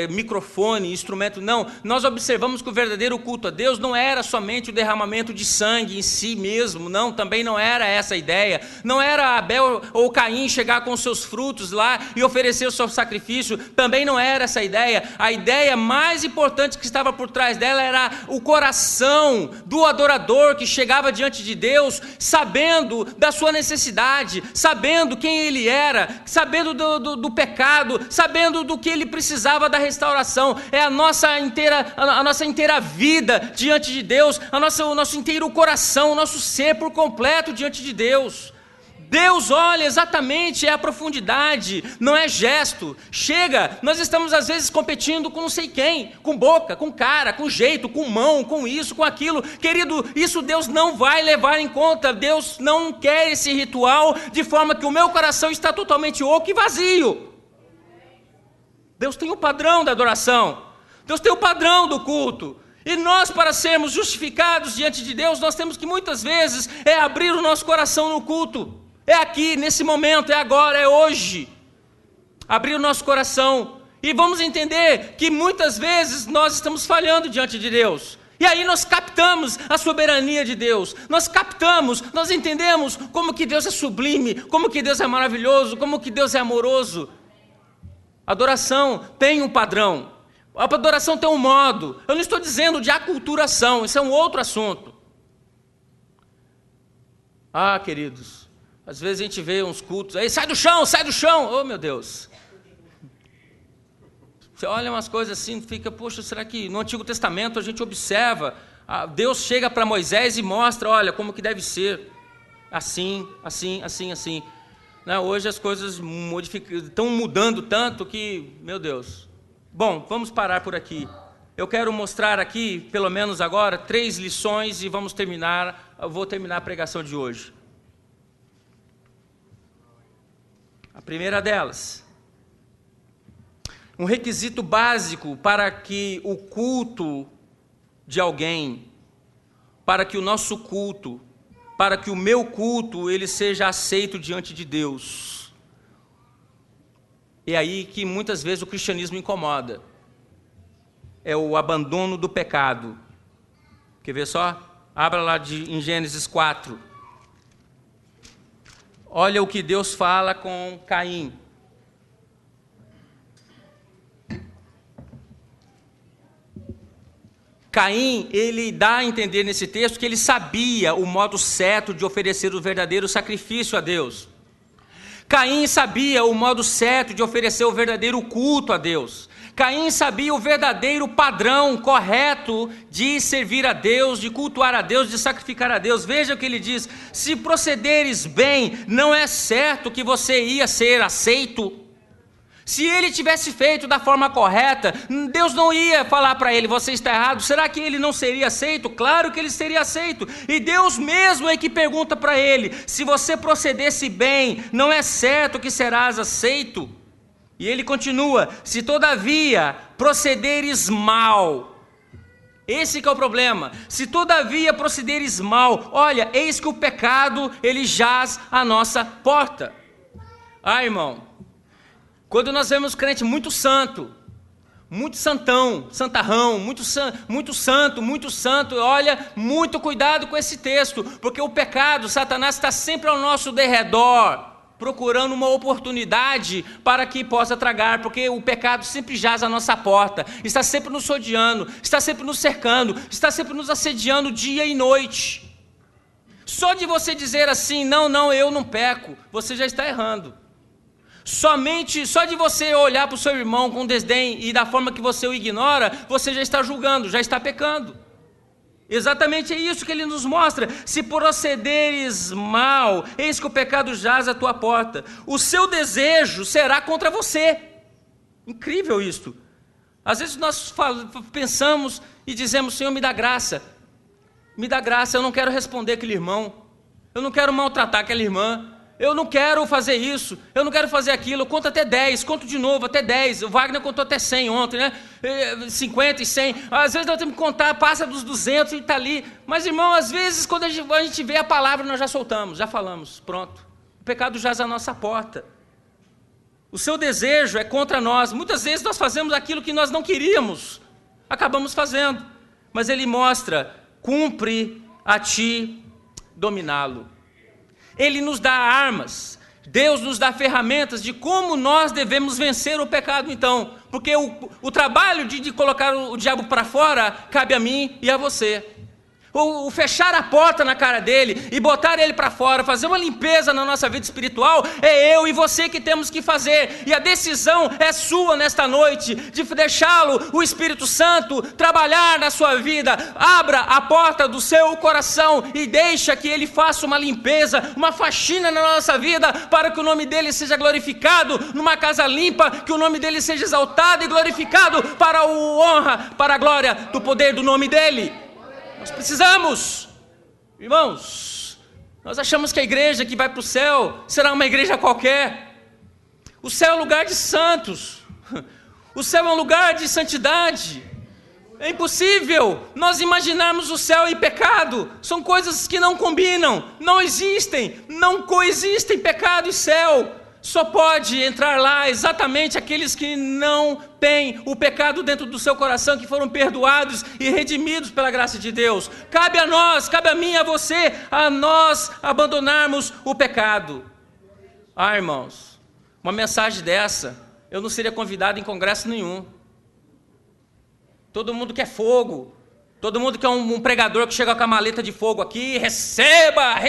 microfone, instrumento, não. Nós observamos que o verdadeiro culto a Deus não era somente o derramamento de sangue em si mesmo, não, também não era essa a ideia. Não era Abel ou Caim chegar com seus frutos lá e oferecer o seu sacrifício, também não era essa a ideia. A ideia mais importante que estava por trás dela era o coração do adorador que chegava diante de Deus, sabendo da sua necessidade, sabendo quem ele era, sabendo do pecado, sabendo do que ele precisava da restauração. É a nossa inteira vida diante de Deus, o nosso inteiro coração, o nosso ser por completo diante de Deus. Deus olha exatamente, é a profundidade, não é gesto. Chega, nós estamos às vezes competindo com não sei quem, com boca, com cara, com jeito, com mão, com isso, com aquilo. Querido, isso Deus não vai levar em conta. Deus não quer esse ritual de forma que o meu coração está totalmente oco e vazio. Deus tem o padrão da adoração, Deus tem o padrão do culto. E nós, para sermos justificados diante de Deus, nós temos que muitas vezes abrir o nosso coração no culto. É aqui, nesse momento, é agora, é hoje. Abrir o nosso coração. E vamos entender que muitas vezes nós estamos falhando diante de Deus. E aí nós captamos a soberania de Deus. Nós entendemos como que Deus é sublime, como que Deus é maravilhoso, como que Deus é amoroso. A adoração tem um padrão. A adoração tem um modo. Eu não estou dizendo de aculturação, isso é um outro assunto. Queridos, às vezes a gente vê uns cultos, aí sai do chão, oh meu Deus. Você olha umas coisas assim, fica, poxa, será que no Antigo Testamento a gente observa, Deus chega para Moisés e mostra, olha, como que deve ser, assim. Não, hoje as coisas estão mudando tanto que, meu Deus. Bom, vamos parar por aqui. Eu quero mostrar aqui, pelo menos agora, 3 lições e eu vou terminar a pregação de hoje. A primeira delas, um requisito básico para que o culto de alguém, para que o nosso culto, para que o meu culto, ele seja aceito diante de Deus. É aí que muitas vezes o cristianismo incomoda. É o abandono do pecado. Quer ver só? Abra lá em Gênesis 4. Olha o que Deus fala com Caim. Caim, ele dá a entender nesse texto que ele sabia o modo certo de oferecer o verdadeiro sacrifício a Deus. Caim sabia o modo certo de oferecer o verdadeiro culto a Deus. Caim sabia o verdadeiro padrão correto de servir a Deus, de cultuar a Deus, de sacrificar a Deus. Veja o que ele diz: se procederes bem, não é certo que você ia ser aceito. Se ele tivesse feito da forma correta, Deus não ia falar para ele, você está errado. Será que ele não seria aceito? Claro que ele seria aceito. E Deus mesmo é que pergunta para ele, se você procedesse bem, não é certo que serás aceito? E ele continua, se todavia procederes mal. Esse que é o problema. Se todavia procederes mal, olha, eis que o pecado, ele jaz à nossa porta. Irmão, quando nós vemos crente muito santo, muito santão, santarrão, muito santo, olha, muito cuidado com esse texto, porque o pecado, Satanás está sempre ao nosso derredor, procurando uma oportunidade para que possa tragar, porque o pecado sempre jaz à nossa porta, está sempre nos rodeando, está sempre nos cercando, está sempre nos assediando dia e noite. Só de você dizer assim, não, eu não peco, você já está errando. Só de você olhar para o seu irmão com desdém e da forma que você o ignora, você já está julgando, já está pecando. Exatamente é isso que ele nos mostra. Se procederes mal, eis que o pecado jaz à tua porta. O seu desejo será contra você. Incrível isto. Às vezes nós pensamos e dizemos, Senhor, me dá graça. Me dá graça, eu não quero responder aquele irmão. Eu não quero maltratar aquela irmã. Eu não quero fazer isso, eu não quero fazer aquilo, eu conto até 10, conto de novo até 10, o Wagner contou até 100 ontem, né? 50 e 100, às vezes nós temos que contar, passa dos 200 e está ali, mas irmão, às vezes quando a gente vê a palavra nós já soltamos, já falamos, pronto, o pecado jaz à nossa porta, o seu desejo é contra nós, muitas vezes nós fazemos aquilo que nós não queríamos, acabamos fazendo, mas ele mostra, cumpre a ti dominá-lo. Ele nos dá armas, Deus nos dá ferramentas de como nós devemos vencer o pecado então, porque o trabalho de colocar o diabo para fora cabe a mim e a você. O fechar a porta na cara dele e botar ele para fora, fazer uma limpeza na nossa vida espiritual, é eu e você que temos que fazer, e a decisão é sua nesta noite, de deixá-lo, o Espírito Santo, trabalhar na sua vida. Abra a porta do seu coração e deixa que ele faça uma limpeza, uma faxina na nossa vida, para que o nome dele seja glorificado, numa casa limpa, que o nome dele seja exaltado e glorificado, para a honra, para a glória do poder do nome dele. Nós precisamos, irmãos, nós achamos que a igreja que vai para o céu será uma igreja qualquer. O céu é um lugar de santos, o céu é um lugar de santidade. É impossível nós imaginarmos o céu e pecado, são coisas que não combinam, não existem, não coexistem pecado e céu. Só pode entrar lá exatamente aqueles que não têm o pecado dentro do seu coração, que foram perdoados e redimidos pela graça de Deus. Cabe a nós, cabe a mim, a você, a nós abandonarmos o pecado. Irmãos, uma mensagem dessa, eu não seria convidado em congresso nenhum. Todo mundo quer fogo. Todo mundo quer um pregador que chega com a maleta de fogo aqui, receba,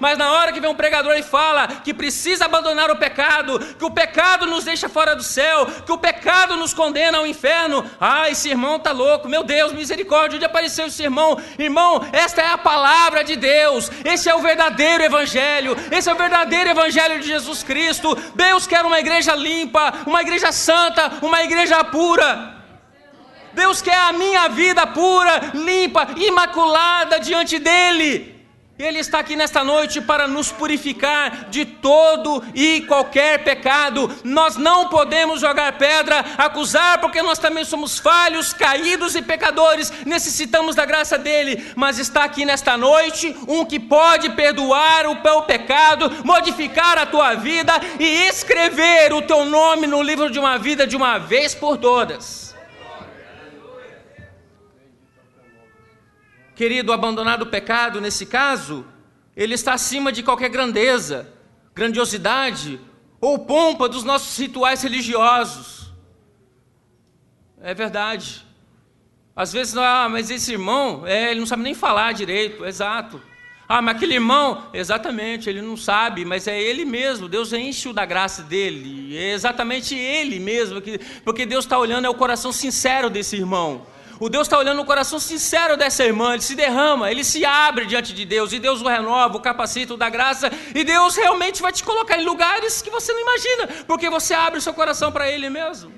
mas na hora que vem um pregador e fala que precisa abandonar o pecado, que o pecado nos deixa fora do céu, que o pecado nos condena ao inferno, esse irmão está louco, meu Deus, misericórdia, onde apareceu esse irmão? Irmão, esta é a palavra de Deus, esse é o verdadeiro evangelho, esse é o verdadeiro evangelho de Jesus Cristo. Deus quer uma igreja limpa, uma igreja santa, uma igreja pura. Deus quer a minha vida pura, limpa, imaculada diante dEle. Ele está aqui nesta noite para nos purificar de todo e qualquer pecado. Nós não podemos jogar pedra, acusar, porque nós também somos falhos, caídos e pecadores. Necessitamos da graça dEle. Mas está aqui nesta noite um que pode perdoar o teu pecado, modificar a tua vida e escrever o teu nome no livro de uma vida de uma vez por todas. Querido, abandonar o pecado, nesse caso, ele está acima de qualquer grandeza, grandiosidade ou pompa dos nossos rituais religiosos. É verdade. Às vezes, mas esse irmão, ele não sabe nem falar direito, exato. Mas aquele irmão, exatamente, ele não sabe, mas é ele mesmo, Deus enche-o da graça dele, é exatamente ele mesmo, porque Deus está olhando, é o coração sincero desse irmão. O Deus está olhando o coração sincero dessa irmã, ele se derrama, ele se abre diante de Deus, e Deus o renova, o capacita, o dá graça, e Deus realmente vai te colocar em lugares que você não imagina, porque você abre o seu coração para Ele mesmo.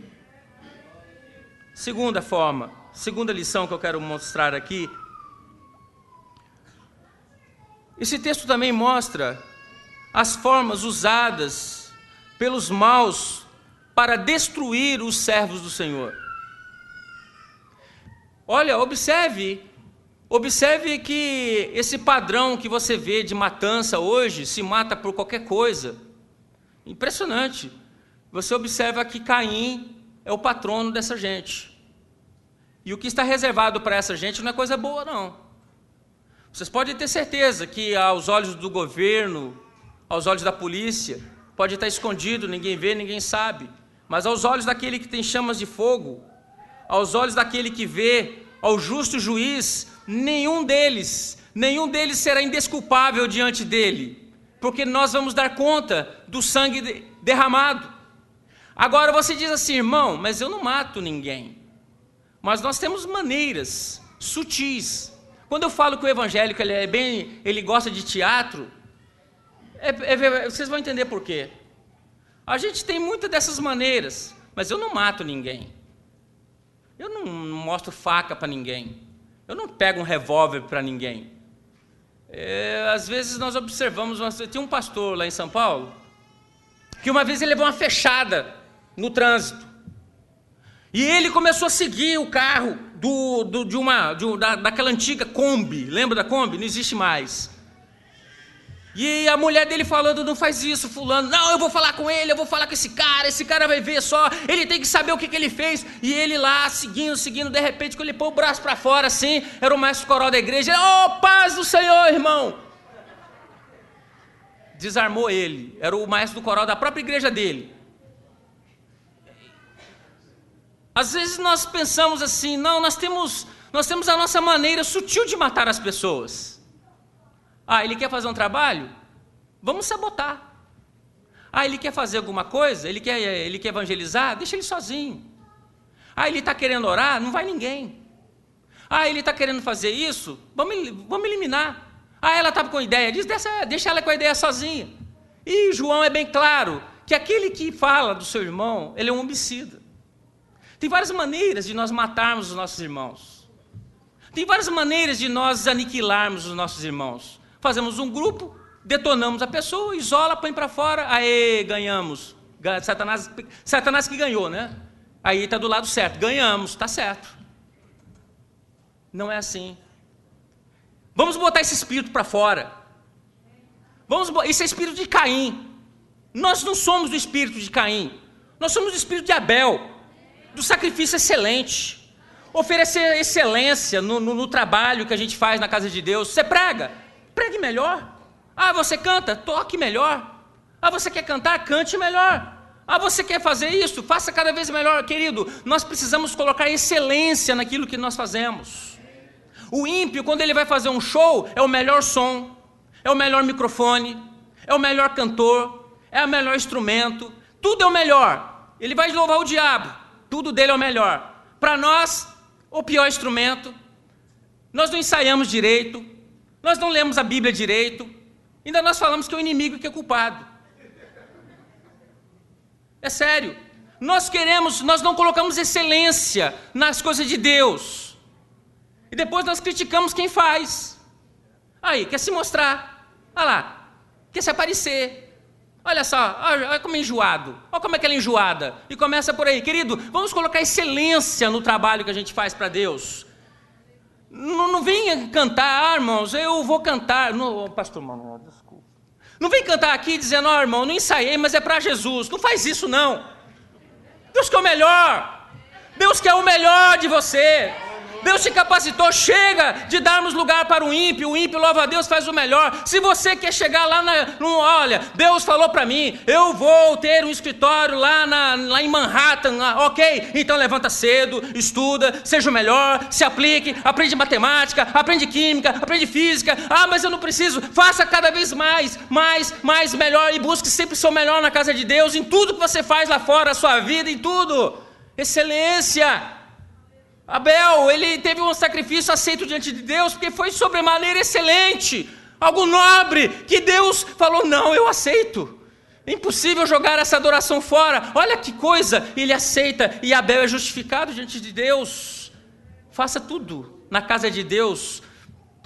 Segunda lição que eu quero mostrar aqui, esse texto também mostra as formas usadas pelos maus para destruir os servos do Senhor. Olha, observe que esse padrão que você vê de matança hoje, se mata por qualquer coisa. Impressionante. Você observa que Caim é o patrono dessa gente. E o que está reservado para essa gente não é coisa boa, não. Vocês podem ter certeza que aos olhos do governo, aos olhos da polícia, pode estar escondido, ninguém vê, ninguém sabe. Mas aos olhos daquele que tem chamas de fogo, aos olhos daquele que vê, ao justo juiz, nenhum deles será indesculpável diante dele, porque nós vamos dar conta do sangue derramado. Agora você diz assim, irmão, mas eu não mato ninguém. Mas nós temos maneiras sutis. Quando eu falo que o evangélico ele gosta de teatro, vocês vão entender por quê. A gente tem muitas dessas maneiras, mas eu não mato ninguém. Eu não mostro faca para ninguém. Eu não pego um revólver para ninguém. Às vezes nós observamos, tem um pastor lá em São Paulo, que uma vez ele levou uma fechada no trânsito. E ele começou a seguir o carro daquela antiga Kombi. Lembra da Kombi? Não existe mais. E a mulher dele falando, não faz isso, fulano. Não, eu vou falar com ele, eu vou falar com esse cara vai ver só. Ele tem que saber o que ele fez. E ele lá, seguindo, de repente, quando ele pôs o braço para fora, assim, era o mestre coral da igreja. Ele, paz do Senhor, irmão. Desarmou ele. Era o maestro do coral da própria igreja dele. Às vezes nós pensamos assim, não, nós temos a nossa maneira sutil de matar as pessoas. Ele quer fazer um trabalho? Vamos sabotar. Ele quer fazer alguma coisa? Ele quer evangelizar? Deixa ele sozinho. Ele está querendo orar? Não vai ninguém. Ele está querendo fazer isso? Vamos eliminar. Ela estava com ideia disso? Deixa ela com a ideia sozinha. E João é bem claro que aquele que fala do seu irmão, ele é um homicida. Tem várias maneiras de nós matarmos os nossos irmãos. Tem várias maneiras de nós aniquilarmos os nossos irmãos. Fazemos um grupo, detonamos a pessoa, isola, põe para fora, ganhamos. Satanás que ganhou, né? Aí está do lado certo, ganhamos, está certo. Não é assim. Vamos botar esse espírito para fora. Esse é espírito de Caim. Nós não somos do espírito de Caim. Nós somos do espírito de Abel. Do sacrifício excelente, oferecer excelência no trabalho que a gente faz na casa de Deus. Você pregue melhor. Você canta, toque melhor. Você quer cantar, cante melhor. Você quer fazer isso, faça cada vez melhor. Querido, nós precisamos colocar excelência naquilo que nós fazemos. O ímpio, quando ele vai fazer um show, é o melhor som, é o melhor microfone, é o melhor cantor, é o melhor instrumento, tudo é o melhor. Ele vai louvar o diabo. Tudo dele é o melhor. Para nós, o pior instrumento. Nós não ensaiamos direito. Nós não lemos a Bíblia direito. Ainda nós falamos que é o inimigo que é culpado. É sério. Nós não colocamos excelência nas coisas de Deus. E depois nós criticamos quem faz. Quer se mostrar. Olha lá, quer se aparecer. Olha só, olha como é enjoado, olha como é que ela é enjoada. E começa por aí, querido, vamos colocar excelência no trabalho que a gente faz para Deus. Não venha cantar, irmãos, eu vou cantar. Pastor Manuel, desculpa. Não vem cantar aqui dizendo, irmão, não ensaiei, mas é para Jesus. Não faz isso, não. Deus quer o melhor. Deus quer o melhor de você. Deus te capacitou, chega de darmos lugar para o ímpio louva a Deus, faz o melhor. Se você quer chegar lá, olha, Deus falou para mim, eu vou ter um escritório lá em Manhattan, ok, então levanta cedo, estuda, seja o melhor, se aplique, aprende matemática, aprende química, aprende física, mas eu não preciso, faça cada vez mais, melhor, e busque sempre ser o melhor na casa de Deus, em tudo que você faz lá fora, a sua vida, em tudo, excelência. Abel, ele teve um sacrifício aceito diante de Deus, porque foi sobremaneira excelente, algo nobre, que Deus falou, não, eu aceito, é impossível jogar essa adoração fora, olha que coisa, ele aceita, e Abel é justificado diante de Deus. Faça tudo na casa de Deus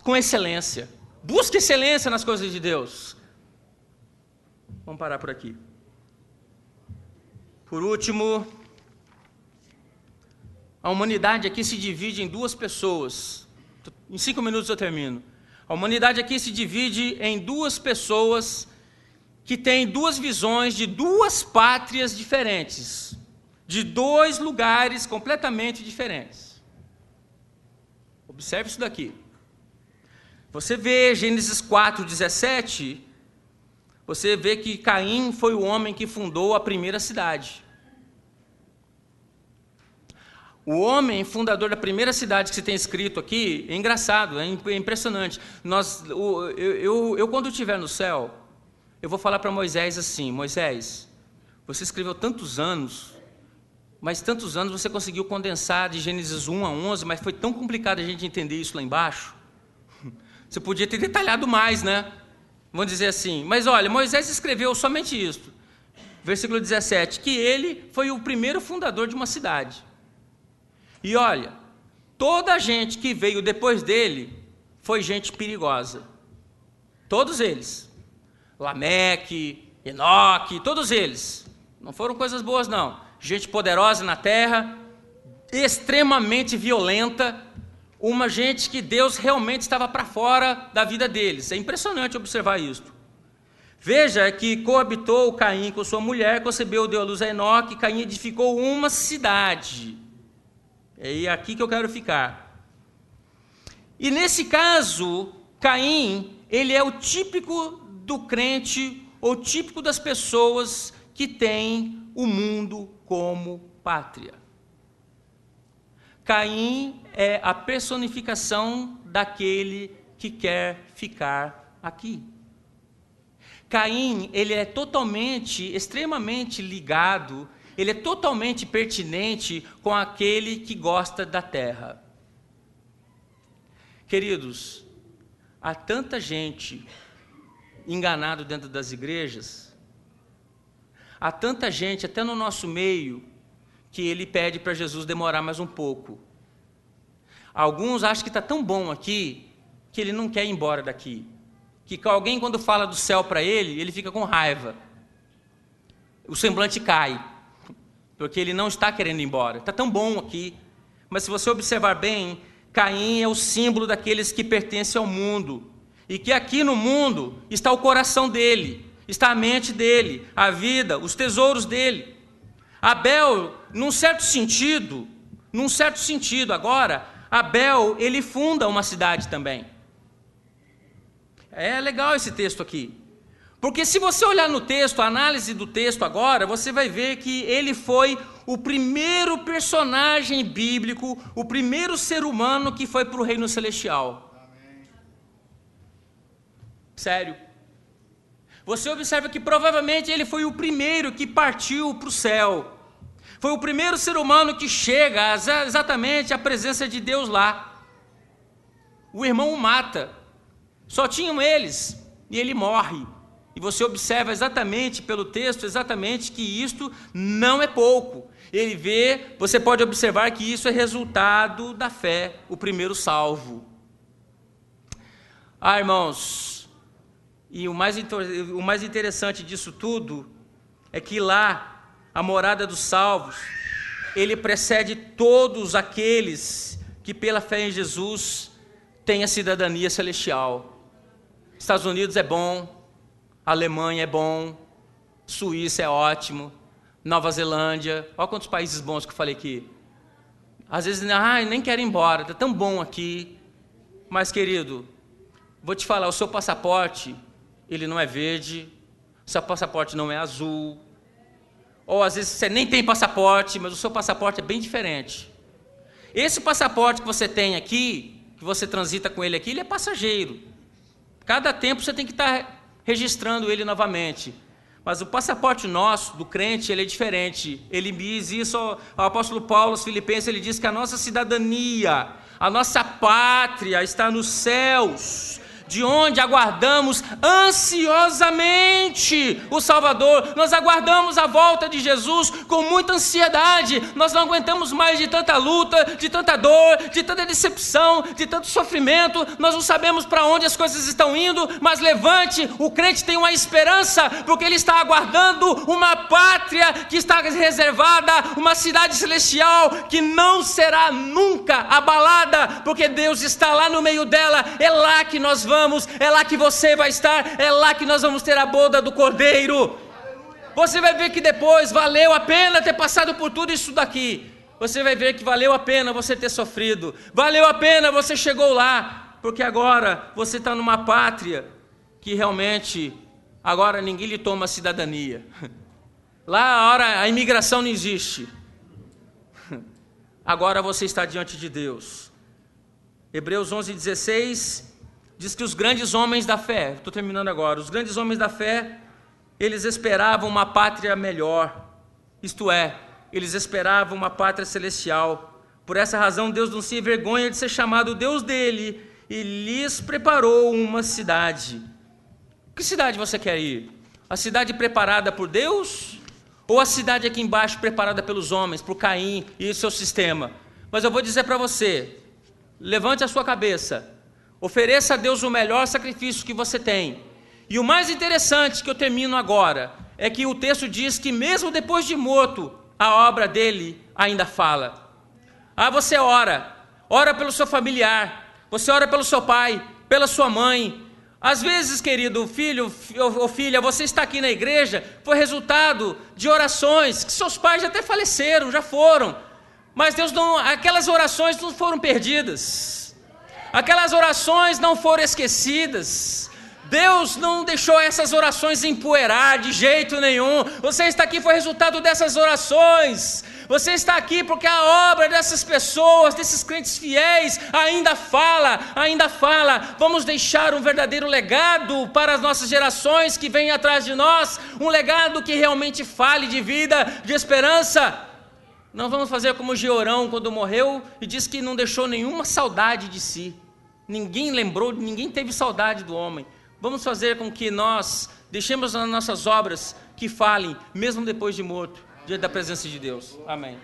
com excelência, busque excelência nas coisas de Deus. Vamos parar por aqui. Por último, a humanidade aqui se divide em duas pessoas. Em 5 minutos eu termino. A humanidade aqui se divide em duas pessoas que têm duas visões de duas pátrias diferentes, de dois lugares completamente diferentes. Observe isso daqui. Você vê Gênesis 4:17, você vê que Caim foi o homem que fundou a primeira cidade. O homem fundador da primeira cidade que se tem escrito aqui, é engraçado, é impressionante. Eu quando estiver no céu, eu vou falar para Moisés assim, Moisés, você escreveu tantos anos, mas tantos anos você conseguiu condensar de Gênesis 1 a 11, mas foi tão complicado a gente entender isso lá embaixo. Você podia ter detalhado mais, né? Vamos dizer assim, mas olha, Moisés escreveu somente isso. Versículo 17, que ele foi o primeiro fundador de uma cidade. E olha, toda a gente que veio depois dele foi gente perigosa. Todos eles. Lameque, Enoque, todos eles. Não foram coisas boas, não. Gente poderosa na terra, extremamente violenta, uma gente que Deus realmente estava para fora da vida deles. É impressionante observar isso. Veja que coabitou Caim com sua mulher, concebeu, deu à luz a Enoque, Caim edificou uma cidade. É aqui que eu quero ficar. E nesse caso, Caim, ele é o típico do crente, ou típico das pessoas que têm o mundo como pátria. Caim é a personificação daquele que quer ficar aqui. Caim, ele é extremamente ligado, ele é totalmente pertinente com aquele que gosta da terra. Queridos, há tanta gente enganada dentro das igrejas, há tanta gente, até no nosso meio, que ele pede para Jesus demorar mais um pouco. Alguns acham que está tão bom aqui, que ele não quer ir embora daqui. Que alguém, quando fala do céu para ele, ele fica com raiva. O semblante cai. Porque ele não está querendo ir embora. Está tão bom aqui. Mas se você observar bem, Caim é o símbolo daqueles que pertencem ao mundo. E que aqui no mundo está o coração dele, está a mente dele, a vida, os tesouros dele. Abel, num certo sentido agora, Abel, ele funda uma cidade também. É legal esse texto aqui. Porque se você olhar no texto, a análise do texto agora, você vai ver que ele foi o primeiro personagem bíblico, o primeiro ser humano que foi para o reino celestial. Amém. Sério. Você observa que provavelmente ele foi o primeiro que partiu para o céu. Foi o primeiro ser humano que chega exatamente à presença de Deus lá. O irmão o mata. Só tinham eles e ele morre. E você observa exatamente pelo texto, exatamente que isto não é pouco. Ele vê, você pode observar que isso é resultado da fé, o primeiro salvo. Irmãos, e o mais interessante disso tudo é que lá, a morada dos salvos, ele precede todos aqueles que pela fé em Jesus têm a cidadania celestial. Estados Unidos é bom, Alemanha é bom, Suíça é ótimo, Nova Zelândia, olha quantos países bons que eu falei aqui. Às vezes, nem quero ir embora, está tão bom aqui. Mas, querido, vou te falar, o seu passaporte, ele não é verde, o seu passaporte não é azul. Ou às vezes você nem tem passaporte, mas o seu passaporte é bem diferente. Esse passaporte que você tem aqui, que você transita com ele aqui, ele é passageiro. Cada tempo você tem que estar registrando ele novamente. Mas o passaporte nosso, do crente, ele é diferente. Ele diz isso ao apóstolo Paulo, aos Filipenses, ele diz que a nossa cidadania, a nossa pátria está nos céus, de onde aguardamos ansiosamente o Salvador. Nós aguardamos a volta de Jesus com muita ansiedade. Nós não aguentamos mais de tanta luta, de tanta dor, de tanta decepção, de tanto sofrimento. Nós não sabemos para onde as coisas estão indo, mas levante, o crente tem uma esperança, porque ele está aguardando uma pátria que está reservada, uma cidade celestial que não será nunca abalada, porque Deus está lá no meio dela. É lá que nós vamos, é lá que você vai estar, é lá que nós vamos ter a boda do Cordeiro. Você vai ver que depois valeu a pena ter passado por tudo isso daqui. Você vai ver que valeu a pena você ter sofrido, valeu a pena você chegou lá, porque agora você está numa pátria que realmente, agora ninguém lhe toma a cidadania. Lá a imigração não existe. Agora você está diante de Deus. Hebreus 11:16 diz que os grandes homens da fé, estou terminando agora, os grandes homens da fé, eles esperavam uma pátria melhor, isto é, eles esperavam uma pátria celestial. Por essa razão Deus não se envergonha de ser chamado Deus dele e lhes preparou uma cidade. Que cidade você quer ir? A cidade preparada por Deus? Ou a cidade aqui embaixo preparada pelos homens, por Caim e o seu sistema? Mas eu vou dizer para você, levante a sua cabeça, ofereça a Deus o melhor sacrifício que você tem. E o mais interessante que eu termino agora, é que o texto diz que mesmo depois de morto, a obra dele ainda fala. Você ora pelo seu familiar, você ora pelo seu pai, pela sua mãe. Às vezes, querido filho ou filha, você está aqui na igreja, foi resultado de orações, que seus pais já até faleceram, já foram. Mas Deus não, aquelas orações não foram perdidas. Aquelas orações não foram esquecidas. Deus não deixou essas orações empoeirar de jeito nenhum. Você está aqui foi resultado dessas orações. Você está aqui porque a obra dessas pessoas, desses crentes fiéis, ainda fala, ainda fala. Vamos deixar um verdadeiro legado para as nossas gerações que vêm atrás de nós, um legado que realmente fale de vida, de esperança. Não vamos fazer como Georão quando morreu e disse que não deixou nenhuma saudade de si. Ninguém lembrou, ninguém teve saudade do homem. Vamos fazer com que nós deixemos as nossas obras que falem, mesmo depois de morto, diante da presença de Deus. Amém.